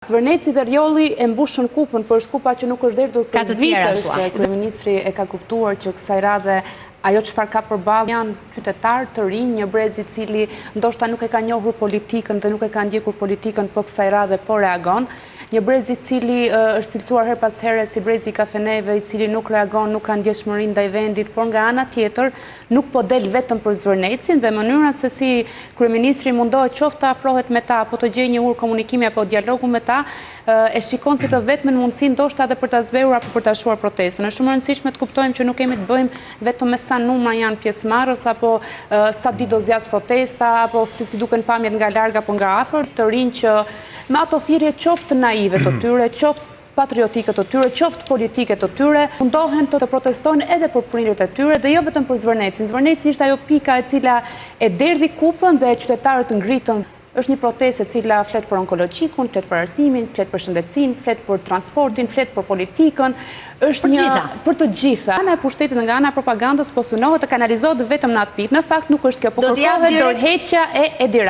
Zvërneci dhe Rjolli e mbushën kupën, për skupa që nuk është erdhur për vitësh. Kryeministri e ka kuptuar që kësaj radhe ajo çfarë ka përballë janë qytetarë të rinj, një brez I cili ndoshta nuk e ka njohur politikën dhe nuk e ka ndjekur politikën, por kësaj radhe po reagon. Një brez I cili është cilësuar her pas here si brezi I kafeneve, I cili nuk reagon, nuk ka ndjeshmëri ndaj vendit, por nga ana tjetër nuk po del vetëm për Zvërnecin dhe mënyra se si kryeministri mundohet qoftë të afrohet me ta, apo të gjejë një urë komunikimi apo dialogu me ta, e shikon si të vetmen mundësi ndoshta edhe për ta zbehur apo për ta shuar protestën. Është shumë e rëndësishme të kuptojmë që nuk kemi të bëjmë vetëm me sa numra janë pjesëmarrës apo sa ditë do zjas protesta apo si duken pamjet nga larg apo nga afër, të rinj që me ato thirrje qoftë naive të tyre, qoftë patriotike të tyre, qoftë politike të tyre, mundohen të protestojnë edhe për prindërit e tyre dhe jo vetëm për Zvërnecin. Zvërneci ishte ajo pika e cila e derdhi kupën dhe qytetarët ngritën. Është një protestë e cila flet për onkologjikun, flet për arsimin, flet për shëndetësinë, flet për transportin, flet për politikën. Është për të gjitha. Ana e pushtetit nga ana e propagandës po synohet të kanalizohet vetëm në atë pikë. Në fakt nuk është kjo, po kërkohet dorëheqja e Edi Ramës.